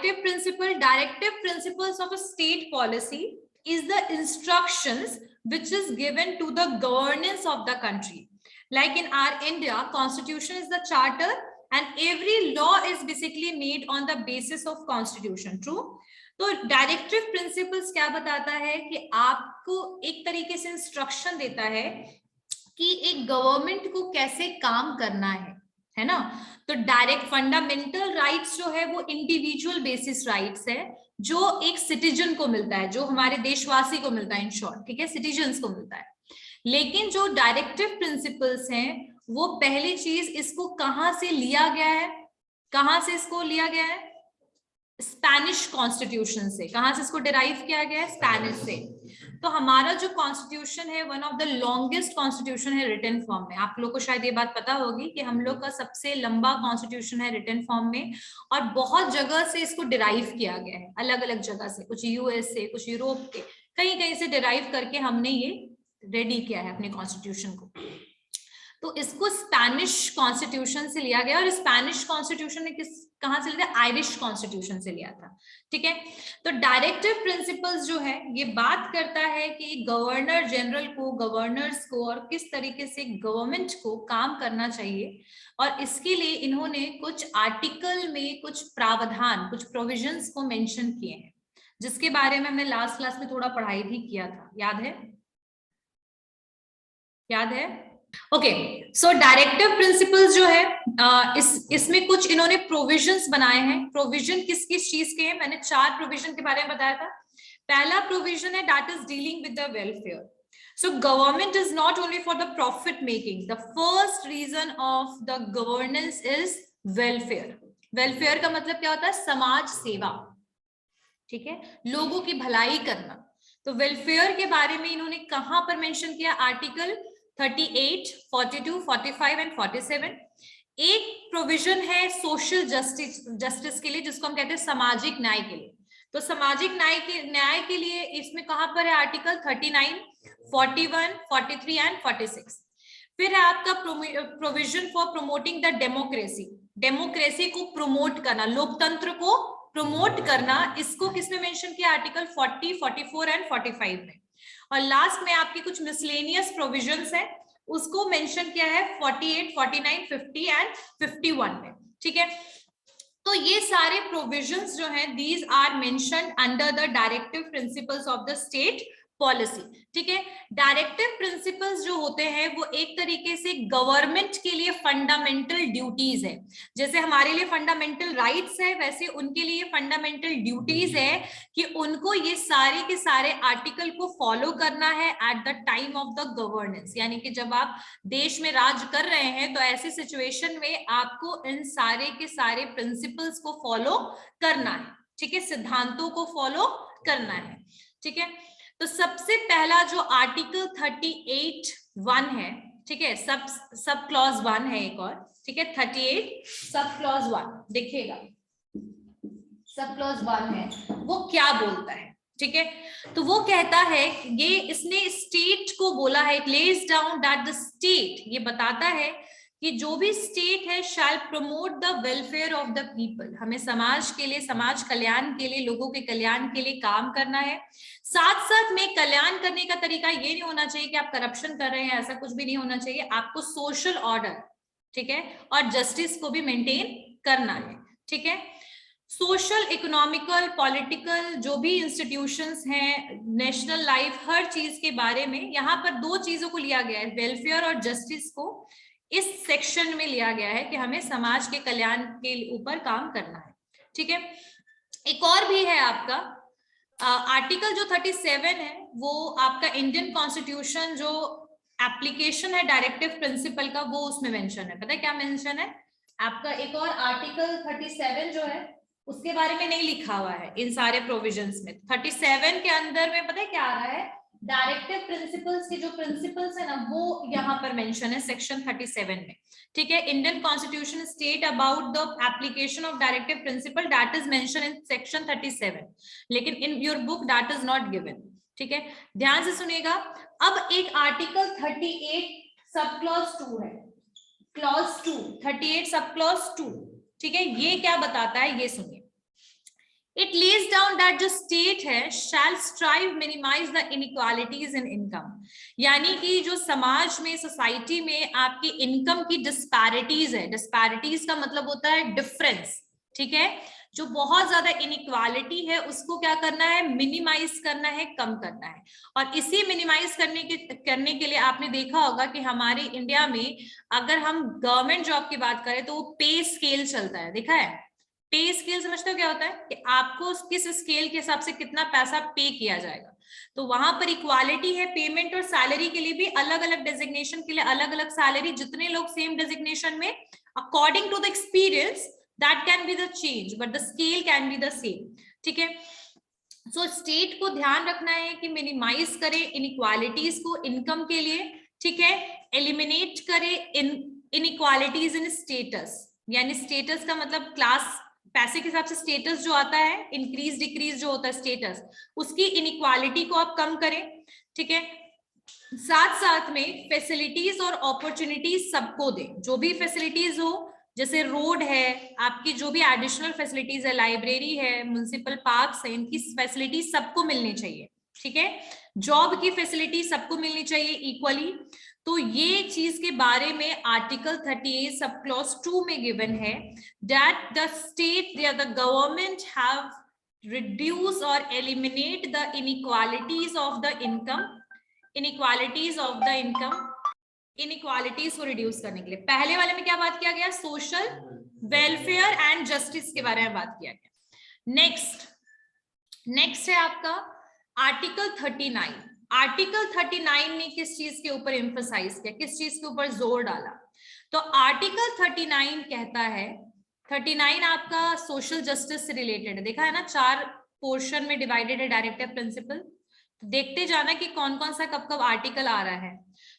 Directive principles of a state policy is the instructions which is given to the governance of the country. Like in our India, constitution is the charter and every law is basically made on the basis of constitution. True? तो directive principles क्या बताता है कि आपको एक तरीके से instruction देता है कि एक गवर्नमेंट को कैसे काम करना है ना। तो डायरेक्ट फंडामेंटल राइट्स जो है वो इंडिविजुअल बेसिस राइट्स है जो एक सिटीजन को मिलता है, जो हमारे देशवासी को मिलता है, इन शॉर्ट, ठीक है, सिटीजन्स को मिलता है। लेकिन जो डायरेक्टिव प्रिंसिपल्स हैं वो पहली चीज, इसको कहां से लिया गया है, कहां से इसको लिया गया है, स्पेनिश कॉन्स्टिट्यूशन से। कहां से इसको डिराइव किया गया है, स्पेनिश से। तो हमारा जो कॉन्स्टिट्यूशन है one of the longest constitution है रिटन फॉर्म में। आप लोग को शायद ये बात पता होगी कि हम लोग का सबसे लंबा कॉन्स्टिट्यूशन है रिटन फॉर्म में, और बहुत जगह से इसको डिराइव किया गया है, अलग अलग जगह से, कुछ यूएस से, कुछ यूरोप के, कहीं कहीं से डिराइव करके हमने ये रेडी किया है अपने कॉन्स्टिट्यूशन को। तो इसको स्पेनिश कॉन्स्टिट्यूशन से लिया गया, और स्पेनिश कॉन्स्टिट्यूशन ने कहां से लिया, आयरिश कॉन्स्टिट्यूशन से लिया था, ठीक है। तो डायरेक्टिव प्रिंसिपल्स जो है ये बात करता है कि गवर्नर जनरल को, गवर्नर्स को, और किस तरीके से गवर्नमेंट को काम करना चाहिए, और इसके लिए इन्होंने कुछ आर्टिकल में कुछ प्रावधान, कुछ प्रोविजंस को मेंशन किए हैं, जिसके बारे में हमने लास्ट क्लास में थोड़ा पढ़ाई भी किया था, याद है, याद है। ओके, सो डायरेक्टिव प्रिंसिपल्स जो है इसमें कुछ इन्होंने प्रोविजंस बनाए हैं। प्रोविजन किस किस चीज के हैं, मैंने 4 प्रोविजन के बारे में बताया था। पहला प्रोविजन है that is dealing with the welfare. So government is not only for the profit making, the first reason of the governance is welfare. Welfare का मतलब क्या होता है, समाज सेवा, ठीक है, लोगों की भलाई करना। तो वेलफेयर के बारे में इन्होंने कहां पर मेंशन किया, आर्टिकल 38, 42, 45 एंड 47। एक प्रोविजन है सोशल जस्टिस के लिए, जिसको हम कहते हैं सामाजिक न्याय के लिए। तो सामाजिक न्याय के लिए इसमें कहां पर है, आर्टिकल 39, 41, 43 एंड 46। फिर है आपका provision for promoting the democracy, democracy को प्रमोट करना, लोकतंत्र को प्रमोट करना, इसको किसने मेंशन किया, आर्टिकल 40, 44 एंड 45 में। और लास्ट में आपकी कुछ मिसलेनियस प्रोविजंस है, उसको मेंशन किया है 48, 49, 50 एंड 51 में, ठीक है। तो ये सारे प्रोविजंस जो हैं these are mentioned under the directive principles of the state policy, ठीक है। डायरेक्टिव प्रिंसिपल्स जो होते हैं वो एक तरीके से गवर्नमेंट के लिए फंडामेंटल ड्यूटीज है। जैसे हमारे लिए फंडामेंटल राइट्स है, वैसे उनके लिए फंडामेंटल ड्यूटीज है कि उनको ये सारे के सारे आर्टिकल को फॉलो करना है at the time of the governance. यानी कि जब आप देश में राज कर रहे हैं तो ऐसी सिचुएशन में आपको इन सारे के सारे प्रिंसिपल्स को फॉलो करना है, ठीक है, सिद्धांतों को फॉलो करना है, ठीक है। तो सबसे पहला जो आर्टिकल 38(1) है, ठीक है, सब क्लॉज 1 है एक और, ठीक है, 38 सब क्लॉज 1 देखिएगा, सब क्लॉज 1 है, वो क्या बोलता है, ठीक है। तो वो कहता है, ये इसने स्टेट को बोला है, it lays down that the state, ये बताता है कि जो भी स्टेट है shall promote the welfare of the people, हमें समाज के लिए, समाज कल्याण के लिए, लोगों के कल्याण के लिए काम करना है। साथ साथ में कल्याण करने का तरीका ये नहीं होना चाहिए कि आप करप्शन कर रहे हैं, ऐसा कुछ भी नहीं होना चाहिए। आपको सोशल ऑर्डर, ठीक है, और जस्टिस को भी मेंटेन करना है, ठीक है। सोशल, इकोनॉमिकल, पॉलिटिकल जो भी इंस्टीट्यूशंस हैं, नेशनल लाइफ, हर चीज के बारे में यहाँ पर 2 चीजों को लिया गया है, वेलफेयर और जस्टिस को इस सेक्शन में लिया गया है कि हमें समाज के कल्याण के ऊपर काम करना है, ठीक है। एक और भी है आपका आर्टिकल जो 37 है, वो आपका इंडियन कॉन्स्टिट्यूशन जो एप्लीकेशन है डायरेक्टिव प्रिंसिपल का, वो उसमें मेंशन है। पता है क्या मेंशन है आपका, एक और आर्टिकल 37 जो है उसके बारे में नहीं लिखा हुआ है इन सारे प्रोविजंस में। 37 के अंदर में पता है क्या आ रहा है, डायरेक्टिव प्रिंसिपल्स के जो प्रिंसिपल्स है ना, वो यहाँ पर मेंशन है सेक्शन 37 में, ठीक है। Indian constitution state about the application of directive principle that is mention in section 37, लेकिन in your book that is not given, ठीक है। ध्यान से सुनिएगा। अब एक आर्टिकल 38 सब क्लॉज 2 है, क्लॉज 2, 38 सब क्लॉज 2, ठीक है। ये क्या बताता है, ये सुनिए। इट लेज डाउन दैट जो स्टेट है shall strive minimise the inequalities in income, यानी कि जो समाज में, सोसाइटी में आपकी इनकम की डिस्पैरिटीज है, डिस्पैरिटीज का मतलब होता है डिफरेंस, ठीक है, जो बहुत ज्यादा इनइक्वालिटी है उसको क्या करना है, मिनिमाइज करना है, कम करना है। और इसी मिनिमाइज करने के लिए आपने देखा होगा कि हमारे इंडिया में अगर हम गवर्नमेंट जॉब की बात करें तो वो पे स्केल चलता है, देखा है? पे स्केल समझते हो क्या होता है, कि आपको किस स्केल के हिसाब से कितना पैसा पे किया जाएगा। तो वहां पर इक्वालिटी है पेमेंट और सैलरी के लिए भी, अलग अलग डेजिग्नेशन के लिए अलग अलग सैलरी, जितने लोग सेम डेजिग्नेशन में, according to the experience that can be the change but the scale can be the same, ठीक है। सो स्टेट को ध्यान रखना है कि मिनिमाइज करे इनइक्वालिटीज को इनकम के लिए, ठीक है, एलिमिनेट करे इनइक्वालिटीज इन स्टेटस, यानी स्टेटस का मतलब क्लास, पैसे के हिसाब से स्टेटस जो आता है, इंक्रीज डिक्रीज जो होता है स्टेटस, उसकी इनइक्वालिटी को आप कम करें, ठीक है। साथ साथ में फैसिलिटीज और अपॉर्चुनिटीज सबको दें, जो भी फैसिलिटीज हो, जैसे रोड है, आपकी जो भी एडिशनल फैसिलिटीज है, लाइब्रेरी है, म्युनिसिपल पार्क्स है, इनकी फैसिलिटी सबको मिलनी चाहिए, ठीक है। जॉब की फैसिलिटी सबको मिलनी चाहिए इक्वली। तो ये चीज के बारे में आर्टिकल 38 सब क्लॉज 2 में गिवन है, दैट द स्टेट या द गवर्नमेंट हैव रिड्यूस और eliminate the inequalities of the income, inequalities of the income, inequalities को रिड्यूस करने के लिए। पहले वाले में क्या बात किया गया, सोशल वेलफेयर एंड जस्टिस के बारे में बात किया गया। नेक्स्ट है आपका आर्टिकल 39। आर्टिकल 39 ने किस चीज के ऊपर एम्फसाइज किया, किस चीज के ऊपर जोर डाला? तो आर्टिकल 39 कहता है, 39 आपका सोशल जस्टिस से रिलेटेड है, देखा है ना, 4 पोर्शन में डिवाइडेड है डायरेक्टिव प्रिंसिपल। देखते जाना कि कौन कौन सा कब कब आर्टिकल आ रहा है।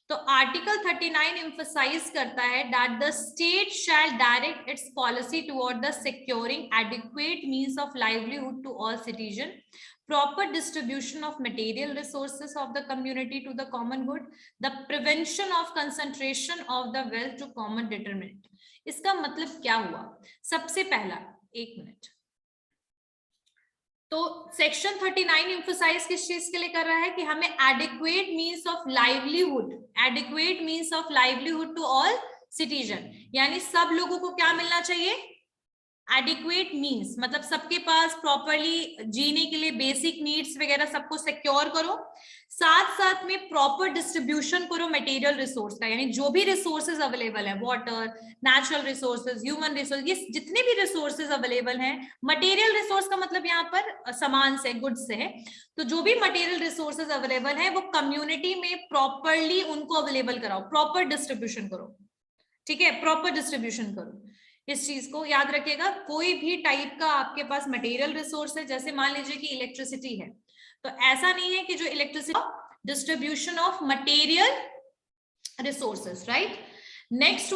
तो आर्टिकल 39 एम्फसाइज करता है that the state shall direct its policy toward the securing adequate means of livelihood to all citizen, proper distribution of material resources of the community to the common good, the prevention of concentration of the wealth to common determinant। इसका मतलब क्या हुआ? सबसे पहला, एक minute, तो section 39 emphasise किस चीज के लिए कर रहा है कि हमें adequate means of livelihood, adequate means of livelihood to all citizen, यानी सब लोगों को क्या मिलना चाहिए, एडिक्वेट मींस मतलब सबके पास प्रॉपरली जीने के लिए बेसिक नीड्स वगैरह सबको सिक्योर करो, साथ साथ में प्रॉपर डिस्ट्रीब्यूशन करो मटेरियल रिसोर्स का, यानी जो भी रिसोर्सेज अवेलेबल है, water, natural resources, human resource, ये जितने भी रिसोर्सेज अवेलेबल हैं, मटेरियल रिसोर्स का मतलब यहाँ पर सामान से, गुड्स से है, तो जो भी मटेरियल रिसोर्सेज अवेलेबल है वो कम्युनिटी में प्रॉपरली उनको अवेलेबल कराओ, प्रॉपर डिस्ट्रीब्यूशन करो, ठीक है, प्रॉपर डिस्ट्रीब्यूशन करो। इस चीज को याद रखिएगा, कोई भी टाइप का आपके पास मटेरियल रिसोर्स है, जैसे मान लीजिए कि इलेक्ट्रिसिटी है, तो ऐसा नहीं है कि जो electricity, distribution of material resources, right. Next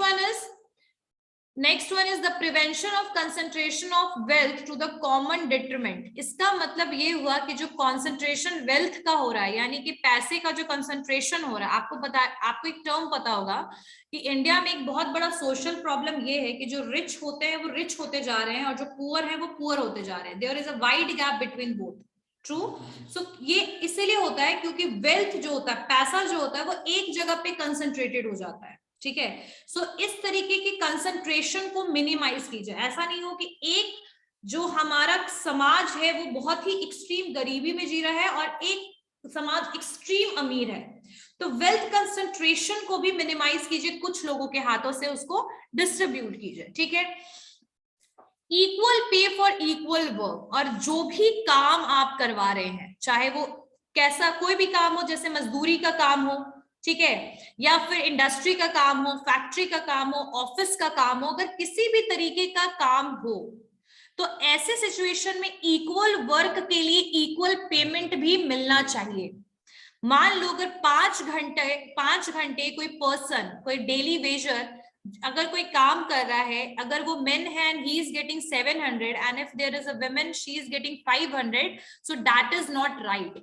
one is the prevention of concentration of wealth to the common detriment. इसका मतलब ये हुआ कि जो कंसंट्रेशन वेल्थ का हो रहा है, यानी कि पैसे का जो कंसंट्रेशन हो रहा है, आपको एक टर्म पता होगा कि इंडिया में एक बहुत बड़ा सोशल प्रॉब्लम ये है कि जो रिच होते हैं वो रिच होते जा रहे हैं और जो पुअर हैं वो पुअर होते जा रहे हैं। There is a wide gap between both, true. So ये इसीलिए होता है क्योंकि वेल्थ जो होता है, पैसा जो होता है, वो एक जगह पे कंसंट्रेटेड हो जाता है, ठीक है। सो इस तरीके की कंसंट्रेशन को मिनिमाइज कीजिए, ऐसा नहीं हो कि एक जो हमारा समाज है वो बहुत ही एक्सट्रीम गरीबी में जी रहा है और एक समाज एक्सट्रीम अमीर है, तो वेल्थ कंसंट्रेशन को भी मिनिमाइज कीजिए, कुछ लोगों के हाथों से उसको डिस्ट्रीब्यूट कीजिए, ठीक है। Equal pay for equal work, और जो भी काम आप करवा रहे हैं, चाहे वो कैसा कोई भी काम हो, जैसे मजदूरी का काम हो, ठीक है, या फिर इंडस्ट्री का काम हो, फैक्ट्री का काम हो, ऑफिस का काम हो, अगर किसी भी तरीके का काम हो तो ऐसे सिचुएशन में इक्वल वर्क के लिए इक्वल पेमेंट भी मिलना चाहिए। मान लो अगर 5 घंटे कोई पर्सन, कोई डेली वेजर अगर कोई काम कर रहा है, अगर वो मेन है and he is getting 700 and if there is a woman she is getting 500, so that is not right.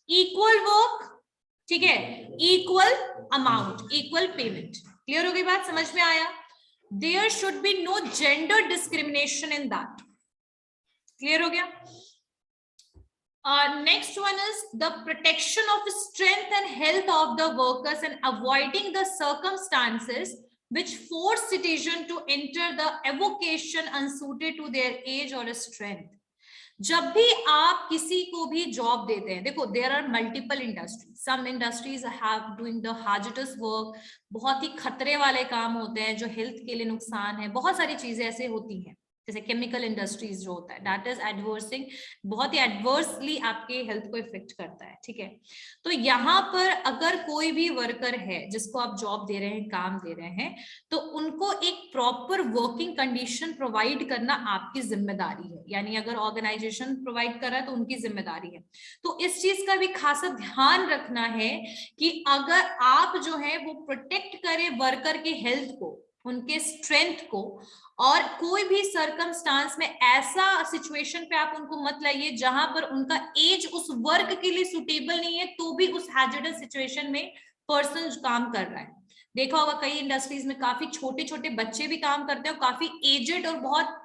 Equal work, ठीक है, equal amount, equal payment. Clear हो गई बात, समझ में आया? There should be no gender discrimination in that, clear हो गया? Next one is the protection of strength and health of the workers and avoiding the circumstances which force citizen to enter the avocation unsuited to their age or strength. जब भी आप किसी को भी job देते हैं, देखो there are multiple industries, some industries have doing the hazardous work, बहुत ही खतरे वाले काम होते हैं जो हेल्थ के लिए नुकसान है, बहुत सारी चीजें ऐसे होती हैं, जैसे केमिकल इंडस्ट्रीज जो होता है, दैट इज एडवर्सिंग, बहुत ही एडवर्सली आपके हेल्थ को इफेक्ट करता है, ठीक है। तो यहाँ पर अगर कोई भी वर्कर है जिसको आप जॉब दे रहे हैं, काम दे रहे हैं, तो उनको एक प्रॉपर वर्किंग कंडीशन प्रोवाइड करना आपकी जिम्मेदारी है, यानी अगर ऑर्गेनाइजेशन प्रोवाइड कर रहा है तो उनकी जिम्मेदारी है। तो इस चीज का भी खासा ध्यान रखना है कि अगर आप जो है वो प्रोटेक्ट करें वर्कर के हेल्थ को, उनके स्ट्रेंथ को, और कोई भी सर्कमस्टांस में ऐसा सिचुएशन पे आप उनको मत लाइए जहां पर उनका एज उस वर्क के लिए सुटेबल नहीं है, तो भी उस हैजर्डस सिचुएशन में पर्सन काम कर रहा है। देखा होगा कई इंडस्ट्रीज में काफी छोटे छोटे बच्चे भी काम करते हैं और काफी एजेड और बहुत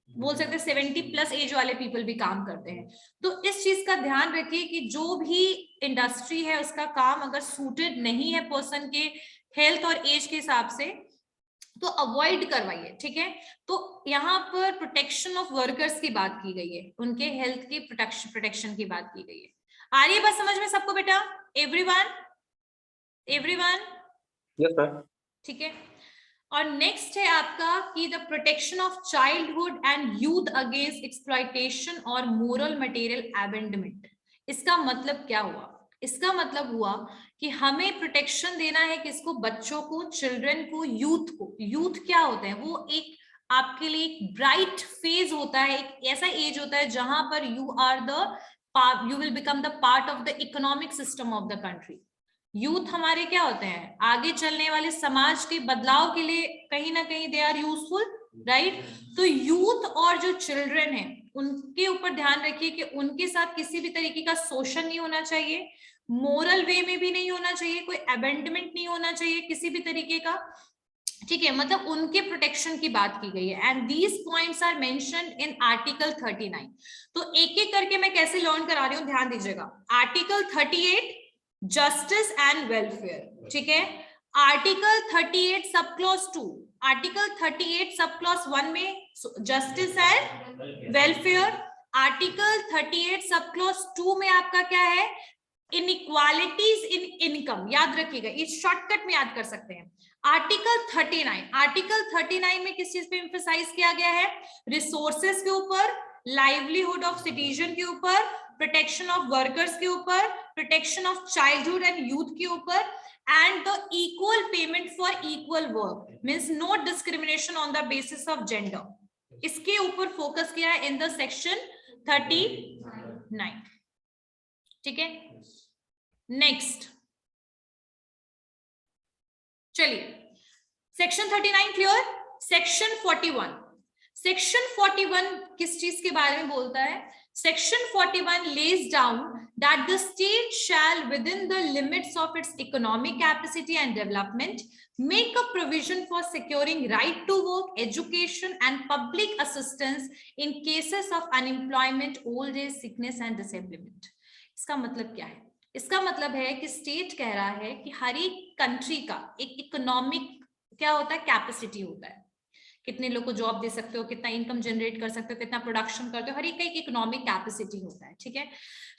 बोल सकते हैं 70+ एज वाले पीपल भी काम करते हैं। तो इस चीज का ध्यान रखिए कि जो भी इंडस्ट्री है उसका काम अगर सूटेड नहीं है पर्सन के हेल्थ और एज के हिसाब से तो अवॉइड करवाइए, ठीक है। तो यहाँ पर प्रोटेक्शन ऑफ वर्कर्स की बात की गई है, उनके हेल्थ की प्रोटेक्शन की बात की गई है। आ रही है बात समझ में सबको बेटा? एवरीवन यस सर, ठीक है। और नेक्स्ट है आपका कि the protection of childhood and youth against exploitation और मोरल मटेरियल अबेंडमेंट। इसका मतलब क्या हुआ? इसका मतलब हुआ कि हमें प्रोटेक्शन देना है किसको? बच्चों को, चिल्ड्रन को, यूथ को। यूथ क्या होते हैं? वो एक आपके लिए एक ब्राइट फेज होता है, एक ऐसा एज होता है जहां पर you will become the part of the economic system of the country. Youth हमारे क्या होते हैं? आगे चलने वाले समाज के बदलाव के लिए कहीं ना कहीं दे आर यूजफुल, राइट। तो यूथ और जो चिल्ड्रन है उनके ऊपर ध्यान रखिए कि उनके साथ किसी भी तरीके का शोषण नहीं होना चाहिए, मोरल वे में भी नहीं होना चाहिए, कोई अबेंडमेंट नहीं होना चाहिए किसी भी तरीके का, ठीक है। मतलब उनके प्रोटेक्शन की बात की गई है and these points are mentioned in article 39। तो एक एक करके मैं कैसे लर्न करा रही हूँ, ध्यान दीजिएगा। आर्टिकल 38 जस्टिस एंड वेलफेयर, ठीक है। Article 38 sub clause 2, article 38 sub clause 1 में justice and welfare. Article 38 sub clause 2 में आपका क्या है? Inequalities in income. याद रखिएगा, इस शॉर्टकट में याद कर सकते हैं। आर्टिकल 39, आर्टिकल 39 में किस चीज पे एम्फसाइज किया गया है? रिसोर्सेस के ऊपर, लाइवलीहुड ऑफ सिटीजन के ऊपर, प्रोटेक्शन ऑफ वर्कर्स के ऊपर, protection of childhood and youth के ऊपर, and the equal payment for equal work, means no discrimination on the basis of gender. इसके ऊपर फोकस किया है इन द सेक्शन 39, ठीक है। नेक्स्ट चलिए, सेक्शन 39 क्लियर। सेक्शन 41, सेक्शन 41 किस चीज के बारे में बोलता है? Section 41 lays down that the state shall within the limits of its economic capacity and development make a provision for securing right to work, education and public assistance in cases of unemployment, old age, sickness and disablement। इसका मतलब क्या है? इसका मतलब है कि state कह रहा है कि हर एक कंट्री का एक इकोनॉमिक क्या होता है? कैपेसिटी होता है, कितने लोग को जॉब दे सकते हो, कितना इनकम जनरेट कर सकते हो, कितना प्रोडक्शन करते हो, हर एक का एक इकोनॉमिक कैपेसिटी होता है, ठीक है।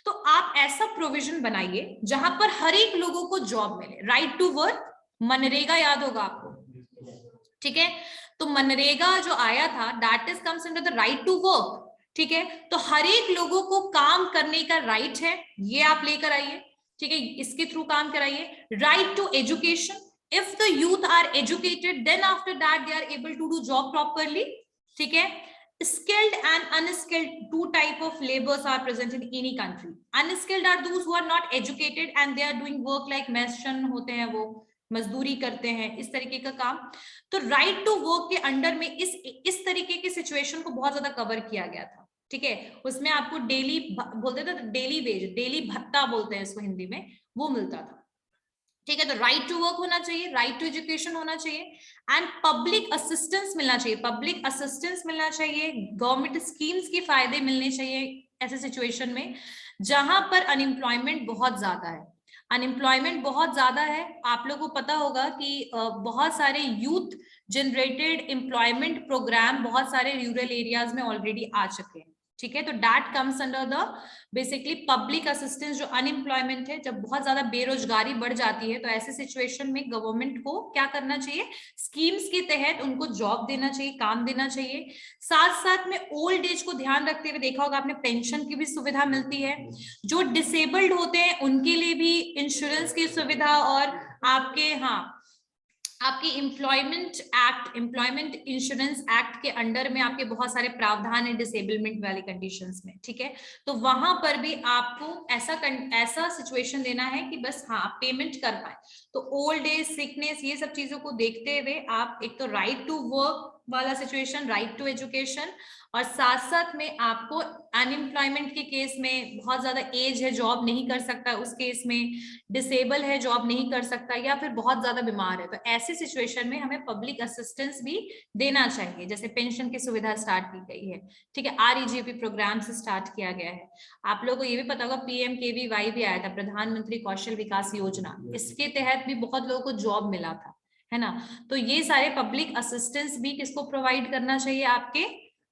तो आप ऐसा प्रोविजन बनाइए जहां पर हर एक लोगों को जॉब मिले। राइट टू वर्क, मनरेगा याद होगा आपको, ठीक है। तो मनरेगा जो आया था that is comes under the right to work, ठीक है। तो हर एक लोगों को काम करने का राइट है, ये आप लेकर आइए, ठीक है, इसके थ्रू काम कराइए। Right to education, if the youth are educated then after that they are able to do job properly, ठीक है। skilled and unskilled, two type of labors are present in any country. Unskilled are those who are not educated and they are doing work like mason होते हैं, वो मजदूरी करते हैं, इस तरीके का काम। तो राइट टू वर्क के अंडर में इस तरीके की सिचुएशन को बहुत ज्यादा कवर किया गया था, ठीक है। उसमें आपको डेली बोलते थे, डेली वेज, डेली भत्ता बोलते हैं इसको हिंदी में, वो मिलता था, ठीक है, तो राइट टू वर्क होना चाहिए, राइट टू एजुकेशन होना चाहिए, एंड पब्लिक असिस्टेंस मिलना चाहिए, पब्लिक असिस्टेंस मिलना चाहिए, गवर्नमेंट स्कीम्स के फायदे मिलने चाहिए ऐसे सिचुएशन में जहां पर अनएम्प्लॉयमेंट बहुत ज्यादा है। अनएम्प्लॉयमेंट बहुत ज्यादा है, आप लोगों को पता होगा कि बहुत सारे यूथ जनरेटेड एम्प्लॉयमेंट प्रोग्राम बहुत सारे रूरल एरियाज में ऑलरेडी आ चुके हैं। ठीक है, तो that comes under the basically public assistance. जो अनएम्प्लॉयमेंट है, जब बहुत ज्यादा बेरोजगारी बढ़ जाती है, तो ऐसे सिचुएशन में गवर्नमेंट को क्या करना चाहिए, स्कीम्स के तहत उनको जॉब देना चाहिए, काम देना चाहिए। साथ साथ में ओल्ड एज को ध्यान रखते हुए देखा होगा आपने, पेंशन की भी सुविधा मिलती है। जो डिसेबल्ड होते हैं उनके लिए भी इंश्योरेंस की सुविधा, और आपके एम्प्लॉयमेंट इंश्योरेंस एक्ट के अंडर में आपके बहुत सारे प्रावधान है डिसेबलमेंट वाली कंडीशंस में। ठीक है, तो वहां पर भी आपको ऐसा सिचुएशन देना है कि बस हाँ आप पेमेंट कर पाए। तो ओल्ड एज, सिकनेस, ये सब चीजों को देखते हुए आप एक तो राइट टू वर्क वाला सिचुएशन, राइट टू एजुकेशन, और साथ साथ में आपको अनएम्प्लॉयमेंट के केस में बहुत ज्यादा एज है, जॉब नहीं कर सकता, उस केस में डिसेबल है, जॉब नहीं कर सकता, या फिर बहुत ज्यादा बीमार है, तो ऐसे सिचुएशन में हमें पब्लिक असिस्टेंस भी देना चाहिए। जैसे पेंशन की सुविधा स्टार्ट की गई है, ठीक है, REGP प्रोग्राम से स्टार्ट किया गया है। आप लोगों को ये भी पता होगा PMKVY भी आया था, प्रधानमंत्री कौशल विकास योजना, इसके तहत भी बहुत लोगों को जॉब मिला था, है ना। तो ये सारे पब्लिक असिस्टेंस भी किसको प्रोवाइड करना चाहिए, आपके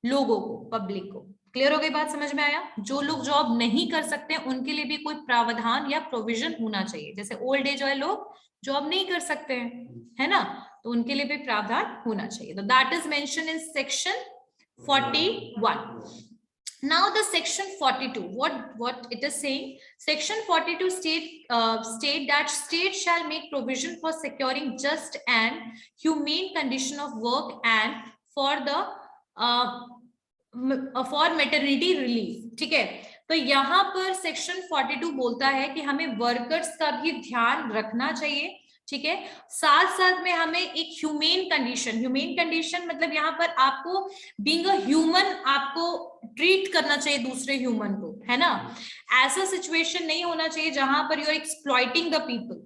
लोगों को, पब्लिक को। क्लियर हो गई बात, समझ में आया। जो लोग जॉब नहीं कर सकते उनके लिए भी कोई प्रावधान या प्रोविजन होना चाहिए। जैसे ओल्ड एज वाले लोग जॉब नहीं कर सकते हैं, है ना, तो उनके लिए भी प्रावधान होना चाहिए। तो that is mention in section 41. Now the section 42, what it is saying, section 42 state that state shall make provision for securing just and humane condition of work and for the for maternity relief. ठीक है, तो यहाँ पर section 42 बोलता है कि हमें workers का भी ध्यान रखना चाहिए। ठीक है, साथ साथ में हमें एक ह्यूमेन कंडीशन मतलब यहाँ पर आपको बीइंग अ ह्यूमन आपको ट्रीट करना चाहिए दूसरे ह्यूमन को, है ना। ऐसा सिचुएशन नहीं होना चाहिए जहां पर you are exploiting the people.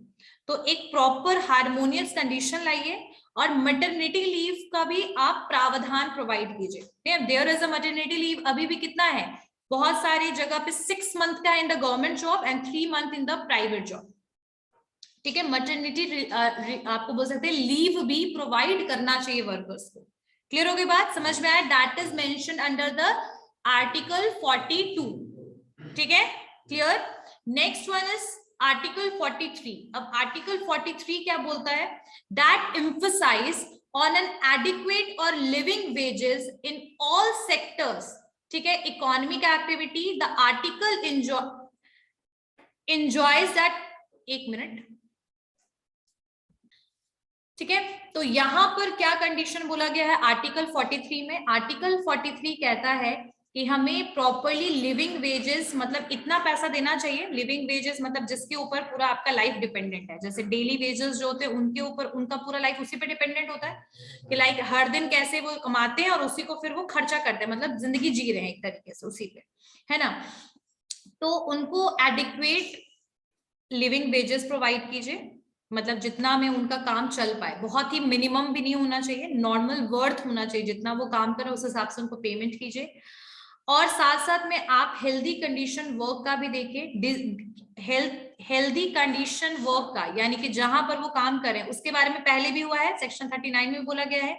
तो एक प्रॉपर हार्मोनियस कंडीशन लाइए, और मैटरनिटी लीव का भी आप प्रावधान प्रोवाइड कीजिए। There is a maternity leave अभी भी कितना है, बहुत सारी जगह पे 6 मंथ का इन the government job and 3 month in the private job. ठीक है, मैटरनिटी आपको बोल सकते हैं लीव भी प्रोवाइड करना चाहिए वर्कर्स को। क्लियर हो गई बात, समझ में आया। That is mention under the article 42। ठीक है, क्लियर। Next one is article 43। अब आर्टिकल 43 क्या बोलता है, that emphasise on an adequate और living wages in all sectors. ठीक है, economic activity the article enjoys that, एक मिनट, ठीक है। तो यहां पर क्या कंडीशन बोला गया है आर्टिकल 43 में, आर्टिकल 43 कहता है कि हमें प्रॉपरली लिविंग वेजेस मतलब इतना पैसा देना चाहिए। लिविंग वेजेस मतलब जिसके ऊपर पूरा आपका लाइफ डिपेंडेंट है। जैसे डेली वेजेस जो होते हैं उनके ऊपर उनका पूरा लाइफ उसी पे डिपेंडेंट होता है कि लाइक हर दिन कैसे वो कमाते हैं और उसी को फिर वो खर्चा करते हैं, मतलब जिंदगी जी रहे हैं एक तरीके से उसी पे, है ना। तो उनको एडिक्वेट लिविंग वेजेस प्रोवाइड कीजिए, मतलब जितना में उनका काम चल पाए, बहुत ही मिनिमम भी नहीं होना चाहिए, नॉर्मल वर्थ होना चाहिए, जितना वो काम करे उस हिसाब से उनको पेमेंट कीजिए। और साथ साथ में आप हेल्दी कंडीशन वर्क का भी देखिए। हेल्दी कंडीशन वर्क का यानी कि जहां पर वो काम करें उसके बारे में पहले भी हुआ है, सेक्शन 39 में बोला गया है,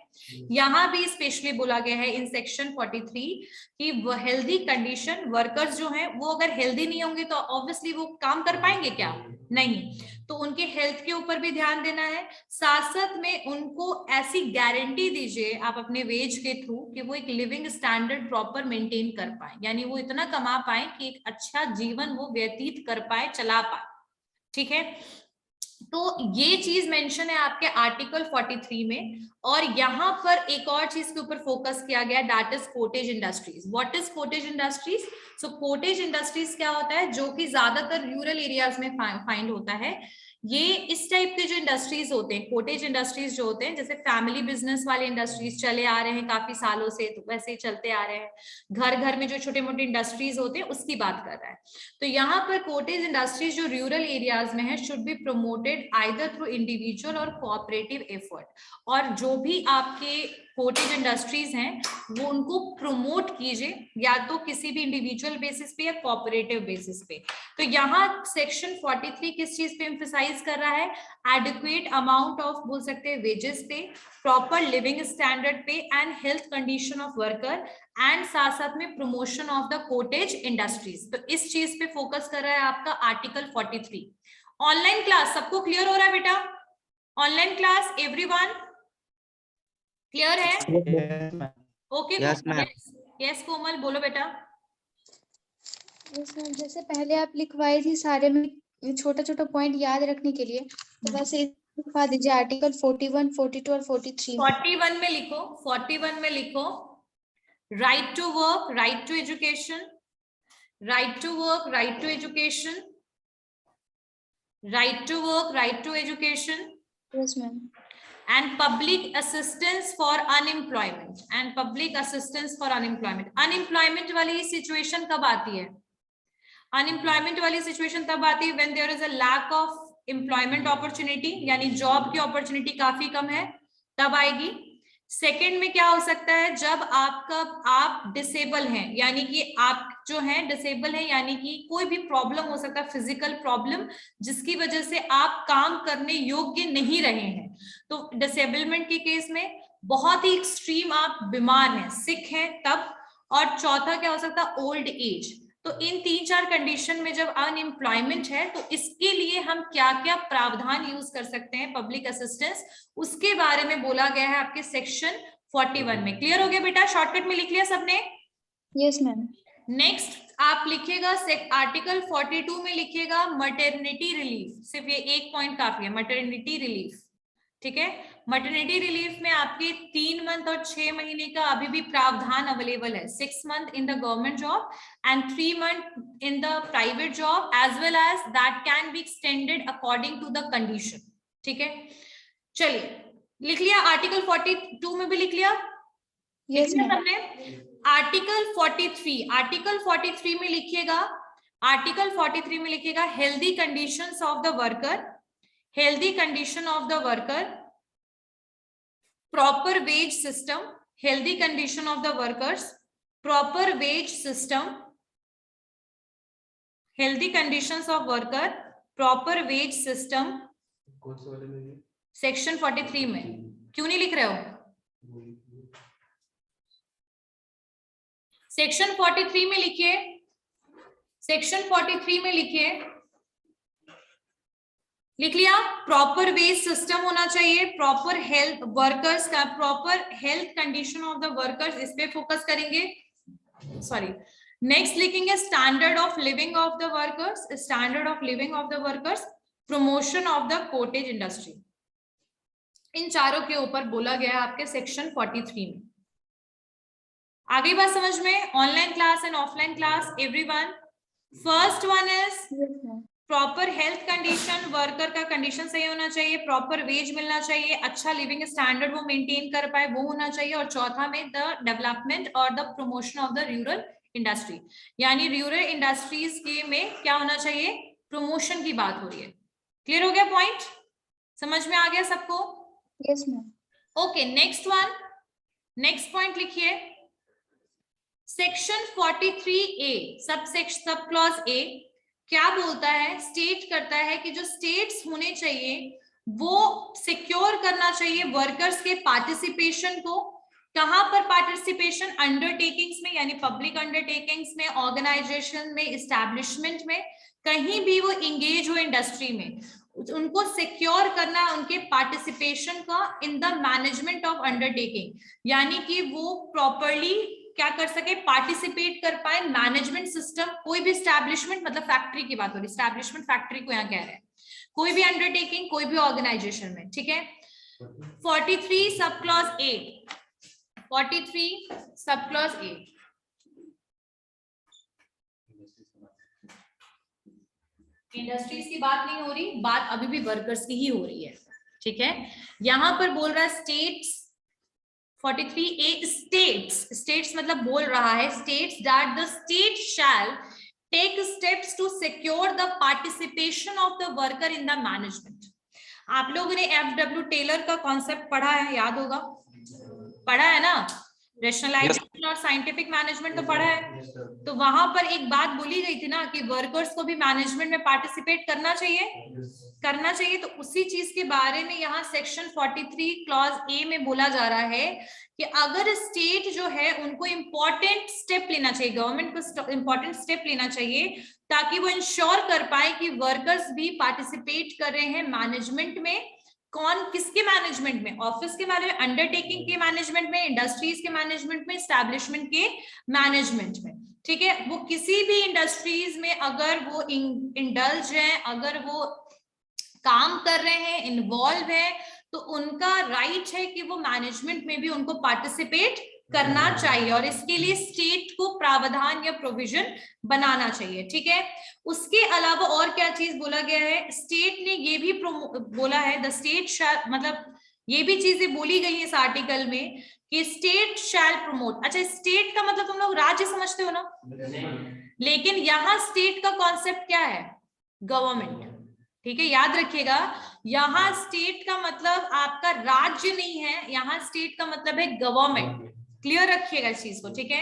यहाँ भी स्पेशली बोला गया है इन सेक्शन 43 कि वो हेल्दी कंडीशन वर्कर्स जो हैं वो अगर हेल्दी नहीं होंगे तो ऑब्वियसली वो काम कर पाएंगे क्या, नहीं। तो उनके हेल्थ के ऊपर भी ध्यान देना है। साथ साथ में उनको ऐसी गारंटी दीजिए आप अपने वेज के थ्रू कि वो एक लिविंग स्टैंडर्ड प्रॉपर मेंटेन कर पाए, यानी वो इतना कमा पाए कि एक अच्छा जीवन वो व्यतीत कर पाए, चला पाए। ठीक है, तो ये चीज मेंशन है आपके आर्टिकल 43 में। और यहाँ पर एक और चीज के ऊपर फोकस किया गया, that is cottage industries. What is cottage industries? So cottage industries क्या होता है, जो कि ज्यादातर रूरल एरियाज में फाइंड होता है। ये इस टाइप के जो इंडस्ट्रीज होते हैं, कॉटेज इंडस्ट्रीज जो होते हैं, जैसे फैमिली बिजनेस वाले इंडस्ट्रीज चले आ रहे हैं काफी सालों से, तो वैसे ही चलते आ रहे हैं। घर घर में जो छोटे मोटे इंडस्ट्रीज होते हैं उसकी बात कर रहा है। तो यहाँ पर कोटेज इंडस्ट्रीज जो रूरल एरियाज में है should be promoted either through individual और कोऑपरेटिव एफर्ट, और जो भी आपके कोटेज इंडस्ट्रीज हैं वो उनको प्रमोट कीजिए या तो किसी भी इंडिविजुअल बेसिस पे या कोऑपरेटिव बेसिस पे। तो यहाँ सेक्शन 43 किस चीज पे एम्फसाइज कर रहा है? एडिक्वेट अमाउंट ऑफ, बोल सकते हैं, वेजेस पे, प्रॉपर लिविंग स्टैंडर्ड पे and health condition of worker, and साथ साथ में promotion of the cottage industries. तो इस चीज पे फोकस कर रहा है आपका आर्टिकल 43। ऑनलाइन क्लास सबको क्लियर हो रहा है बेटा? ऑनलाइन क्लास एवरीवन क्लियर है? ओके यस कोमल बोलो बेटा। जैसे पहले आप लिखवाई थी सारे में छोटा छोटा पॉइंट याद रखने के लिए, तो वैसे लिखवा दीजिए आर्टिकल 41, 42 और 43। 41 में लिखो, 41 में लिखो right to work, right to education, right to work, right to education, right to work, right to education, yes ma'am, and public assistance for unemployment, and public assistance for unemployment। unemployment वाली situation कब आती है? Unemployment वाली situation तब आती है when there is a lack of employment opportunity, यानी job की अपॉर्चुनिटी काफी कम है, तब आएगी। सेकंड में क्या हो सकता है? जब आप डिसेबल हैं, यानी कि आप जो हैं डिसेबल हैं, यानी कि कोई भी प्रॉब्लम हो सकता है, फिजिकल प्रॉब्लम, जिसकी वजह से आप काम करने योग्य नहीं रहे हैं। तो डिसेबलमेंट के केस में बहुत ही एक्सट्रीम आप बीमार हैं, सिक हैं तब। और चौथा क्या हो सकता है? Old age. तो इन 3-4 कंडीशन में जब अनएम्प्लॉयमेंट है तो इसके लिए हम क्या क्या प्रावधान यूज कर सकते हैं पब्लिक असिस्टेंस, उसके बारे में बोला गया है आपके सेक्शन 41 में। क्लियर हो गया बेटा? शॉर्टकट में लिख लिया सबने? Yes ma'am. नेक्स्ट आप लिखिएगा आर्टिकल 42 में लिखिएगा मटर्निटी रिलीफ। सिर्फ ये एक पॉइंट काफी है, मटर्निटी रिलीफ, ठीक है? मटर्निटी रिलीफ में आपके 3 मंथ और 6 महीने का अभी भी प्रावधान अवेलेबल है। 6 month in the government job and 3 month in the private job, as well as that can be extended according to the condition, ठीक है? चलिए लिख लिया? आर्टिकल 42 में भी लिख लिया? Yes ma'am. हमने आर्टिकल 43, आर्टिकल 43 में लिखिएगा, आर्टिकल 43 में लिखिएगा healthy conditions of the worker, healthy condition of the worker, proper wage system, healthy condition of the workers, proper wage system, healthy conditions of worker, proper wage system। Section 43 में क्यों नहीं लिख रहे हो? सेक्शन 43 में लिखिए, सेक्शन 43 में लिखिए, लिख लिया? प्रॉपर वेज सिस्टम होना चाहिए, प्रॉपर हेल्थ वर्कर्स का, proper health condition of the workers, इस पे फोकस करेंगे। सॉरी, नेक्स्ट लिखेंगे standard of living of the workers, standard of living of the workers, promotion of the cottage industry. इन चारों के ऊपर बोला गया है आपके सेक्शन 43 में। आगे बात समझ में? Online class and offline class everyone. First one is proper health condition, worker का कंडीशन सही होना चाहिए, प्रॉपर वेज मिलना चाहिए, अच्छा लिविंग स्टैंडर्ड वो मेंटेन कर पाए वो होना चाहिए, और चौथा में द डेवलपमेंट और the promotion of the rural industry, यानी रूरल इंडस्ट्रीज के में क्या होना चाहिए? प्रमोशन की बात हो रही है। क्लियर हो गया पॉइंट? समझ में आ गया सबको? Yes ma'am. Okay, next one, next point लिखिए। Section 43A sub clause A क्या बोलता है? स्टेट करता है कि जो स्टेट्स होने चाहिए वो सिक्योर करना चाहिए वर्कर्स के पार्टिसिपेशन को। कहां पर पार्टिसिपेशन? अंडरटेकिंग्स में, यानी पब्लिक अंडरटेकिंग्स में, ऑर्गेनाइजेशन में, एस्टैब्लिशमेंट में, कहीं भी वो इंगेज हो इंडस्ट्री में, उनको सिक्योर करना उनके पार्टिसिपेशन का इन द मैनेजमेंट ऑफ अंडरटेकिंग, यानी कि वो प्रॉपरली क्या कर सके? पार्टिसिपेट कर पाए मैनेजमेंट सिस्टम। कोई भी एस्टैब्लिशमेंट, मतलब फैक्ट्री की बात हो रही, एस्टैब्लिशमेंट फैक्ट्री को यहाँ कह रहे हैं, कोई भी अंडरटेकिंग, कोई भी ऑर्गेनाइजेशन में, ठीक है? 43 sub clause A, 43 sub clause A. Industries की बात नहीं हो रही, बात अभी भी वर्कर्स की ही हो रही है, ठीक है? यहां पर बोल रहा है स्टेट्स, 43A स्टेट्स, स्टेट्स मतलब बोल रहा है, states that the state shall take steps to secure the participation of the worker in the management. आप लोगों ने FW टेलर का कॉन्सेप्ट पढ़ा है, याद होगा, पढ़ा है ना, रेशनलाइजेशन और साइंटिफिक मैनेजमेंट तो पढ़ा है। तो वहां पर एक बात बोली गई थी ना कि वर्कर्स को भी मैनेजमेंट में पार्टिसिपेट करना चाहिए। तो उसी चीज के बारे में यहाँ सेक्शन 43 क्लॉज ए में बोला जा रहा है कि अगर स्टेट जो है उनको इंपॉर्टेंट स्टेप लेना चाहिए, गवर्नमेंट को इंपॉर्टेंट स्टेप लेना चाहिए ताकि वो इंश्योर कर पाए कि वर्कर्स भी पार्टिसिपेट कर रहे हैं मैनेजमेंट में। कौन, किसके मैनेजमेंट में? ऑफिस के मैनेजमेंट, अंडरटेकिंग के मैनेजमेंट में, इंडस्ट्रीज के मैनेजमेंट में, एस्टैब्लिशमेंट के मैनेजमेंट में। ठीक है, वो किसी भी इंडस्ट्रीज में अगर वो इंडल्ज हैं, अगर वो काम कर रहे हैं, इन्वॉल्व है, तो उनका राइट है कि वो मैनेजमेंट में भी उनको पार्टिसिपेट करना चाहिए और इसके लिए स्टेट को प्रावधान या प्रोविजन बनाना चाहिए। ठीक है, उसके अलावा और क्या चीज बोला गया है, स्टेट ने ये भी बोला है, द स्टेट मतलब ये भी चीजें बोली गई है इस आर्टिकल में कि स्टेट शैल प्रमोट। अच्छा, स्टेट का मतलब तुम लोग राज्य समझते हो ना, लेकिन यहाँ स्टेट का कॉन्सेप्ट क्या है? गवर्नमेंट। ठीक है, याद रखिएगा, यहाँ स्टेट का मतलब आपका राज्य नहीं है, यहाँ स्टेट का मतलब है गवर्नमेंट। क्लियर रखिएगा इस चीज को। ठीक है,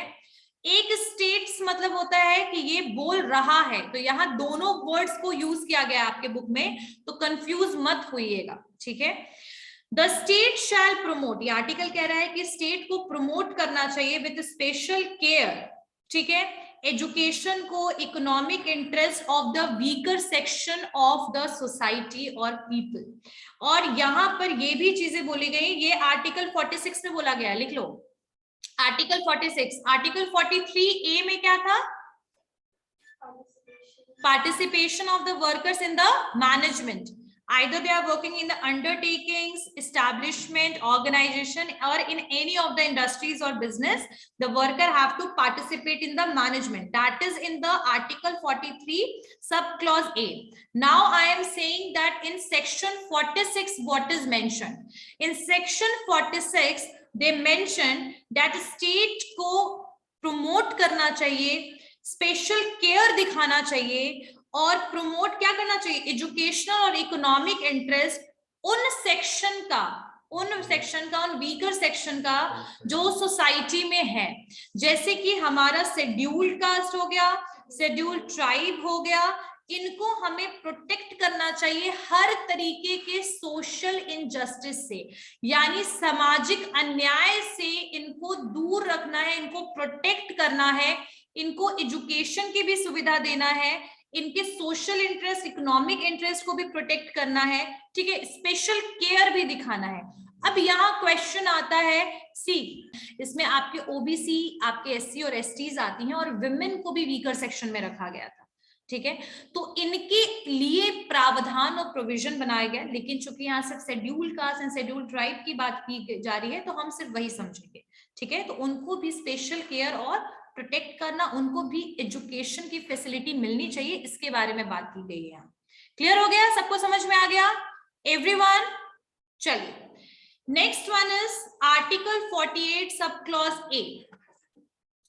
एक स्टेट्स मतलब होता है कि ये बोल रहा है, तो यहाँ दोनों वर्ड्स को यूज किया गया आपके बुक में, तो कंफ्यूज मत होइएगा। ठीक है, द स्टेट शैल प्रमोट, ये आर्टिकल कह रहा है कि स्टेट को प्रमोट करना चाहिए विद स्पेशल केयर। ठीक है, एजुकेशन को, economic interest of the weaker section of the society और पीपल। और यहाँ पर ये भी चीजें बोली गई, ये आर्टिकल 46 में बोला गया, लिख लो आर्टिकल 46। आर्टिकल 43A में क्या था? Participation of the workers in the management, either they are working in the undertakings, establishment, organization, or in any of the industries or business, the worker have to participate in the management. That is in the article 43 subclause A. Now I am saying that in section 46 what is mentioned? In section 46 they mentioned that state को promote करना चाहिए, special care दिखाना चाहिए और promote क्या करना चाहिए? Educational और इकोनॉमिक इंटरेस्ट उन वीकर सेक्शन का जो सोसाइटी में है, जैसे कि हमारा शेड्यूल्ड कास्ट हो गया, शेड्यूल्ड ट्राइब हो गया, इनको हमें प्रोटेक्ट करना चाहिए हर तरीके के सोशल इनजस्टिस से, यानी सामाजिक अन्याय से इनको दूर रखना है, इनको प्रोटेक्ट करना है, इनको एजुकेशन की भी सुविधा देना है, इनके सोशल इंटरेस्ट, इकोनॉमिक इंटरेस्ट को भी प्रोटेक्ट करना है। ठीक है, स्पेशल केयर भी दिखाना है। अब यहाँ क्वेश्चन आता है सी, इसमें आपके ओबीसी, आपके एससी और एसटीज आती हैं और विमेन को भी वीकर सेक्शन में रखा गया था। ठीक है, तो इनके लिए प्रावधान और प्रोविजन बनाया गया, लेकिन चूंकि यहाँ सिर्फ scheduled caste and scheduled tribe की बात की जा रही है तो हम सिर्फ वही समझेंगे। ठीक है, तो उनको भी स्पेशल केयर और प्रोटेक्ट करना, उनको भी एजुकेशन की फैसिलिटी मिलनी चाहिए, इसके बारे में बात की गई है। क्लियर हो गया? सबको समझ में आ गया एवरीवन? चलिए, next one is article 48 sub clause A.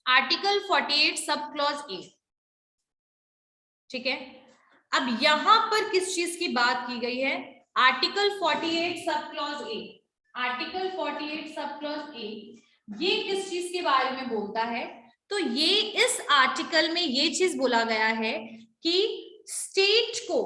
Article 48 sub clause A. ठीक है, अब यहां पर किस चीज की बात की गई है? Article 48 sub clause A. Article 48 sub clause A ये किस चीज के बारे में बोलता है? तो ये इस आर्टिकल में ये चीज बोला गया है कि स्टेट को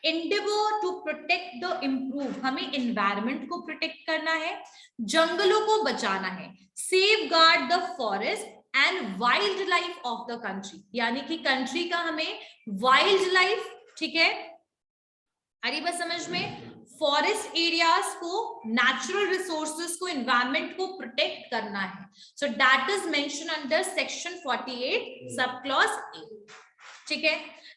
endeavor to protect the improve, हमें एनवायरमेंट को प्रोटेक्ट करना है, जंगलों को बचाना है, safeguard the forest and wildlife of the country, यानी कि कंट्री का हमें वाइल्ड लाइफ, ठीक है, अरे बस समझ में, फॉरेस्ट एरियाज को, नेचुरल रिसोर्सेज को, एनवायरमेंट को प्रोटेक्ट करना है। सो that is mention under section 48 sub clause A. ठीक है,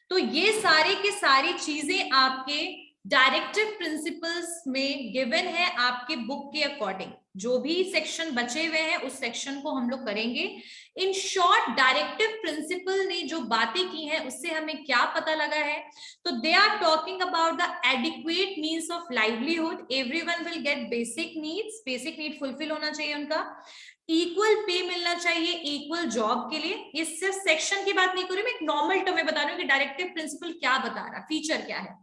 तो ये सारे के सारी चीजें आपके डायरेक्टिव प्रिंसिपल्स में गिवन है आपके बुक के अकॉर्डिंग। जो भी सेक्शन बचे हुए हैं उस सेक्शन को हम लोग करेंगे। इन शॉर्ट डायरेक्टिव प्रिंसिपल ने जो बातें की हैं उससे हमें क्या पता लगा है? तो they are talking about the adequate means of livelihood, everyone will get basic needs, basic need fulfil होना चाहिए उनका। इक्वल पे मिलना चाहिए इक्वल जॉब के लिए। ये सिर्फ सेक्शन की बात नहीं कर रही मैं, एक नॉर्मल टर्म में बता रही हूँ कि डायरेक्टिव प्रिंसिपल क्या बता रहा है, फीचर क्या है,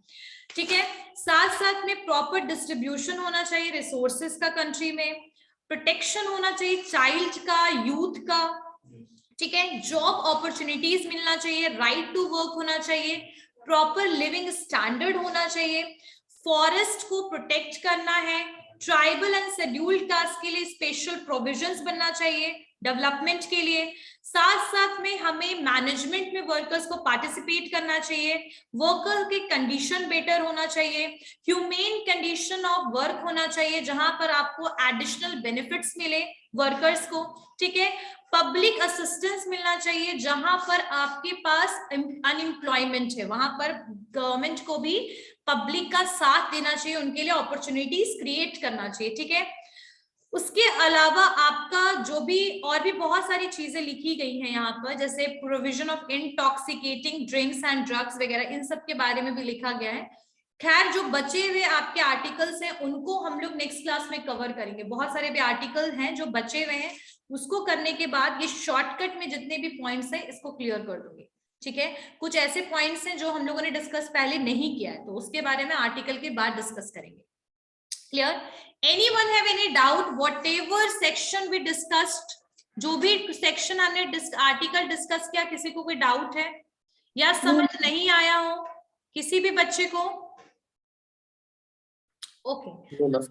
ठीक है। साथ साथ में प्रॉपर डिस्ट्रीब्यूशन होना चाहिए रिसोर्सेस का कंट्री में, प्रोटेक्शन होना चाहिए चाइल्ड का, यूथ का, ठीक है। जॉब अपॉर्चुनिटीज मिलना चाहिए, राइट टू वर्क होना चाहिए, प्रॉपर लिविंग स्टैंडर्ड होना चाहिए, फॉरेस्ट को प्रोटेक्ट करना है, ट्राइबल एंड शेड्यूल्ड कास्ट के लिए स्पेशल प्रोविजंस बनना चाहिए डेवलपमेंट के लिए। साथ साथ में हमें मैनेजमेंट में वर्कर्स को पार्टिसिपेट करना चाहिए, वर्कर के कंडीशन बेटर होना चाहिए, ह्यूमेन कंडीशन ऑफ वर्क होना चाहिए जहां पर आपको एडिशनल बेनिफिट्स मिले वर्कर्स को, ठीक है। पब्लिक असिस्टेंस मिलना चाहिए जहां पर आपके पास अनएम्प्लॉयमेंट है, वहां पर गवर्नमेंट को भी पब्लिक का साथ देना चाहिए, उनके लिए अपॉर्चुनिटीज क्रिएट करना चाहिए, ठीक है। उसके अलावा आपका जो भी और भी बहुत सारी चीजें लिखी गई हैं यहाँ पर, जैसे provision of intoxicating drinks and drugs वगैरह, इन सब के बारे में भी लिखा गया है। खैर जो बचे हुए आपके आर्टिकल्स हैं उनको हम लोग नेक्स्ट क्लास में कवर करेंगे, बहुत सारे भी आर्टिकल हैं जो बचे हुए हैं, उसको करने के बाद ये शॉर्टकट में जितने भी पॉइंट्स हैं इसको क्लियर कर दूंगी, ठीक है। कुछ ऐसे पॉइंट्स हैं जो हम लोगों ने डिस्कस पहले नहीं किया है, तो उसके बारे में आर्टिकल के बाद डिस्कस करेंगे। Clear? Anyone have any doubt whatever section we discussed, जो भी सेक्शन हमने आर्टिकल डिस्कस किया, किसी को कोई डाउट है या समझ नहीं आया हो किसी भी बच्चे को? ओके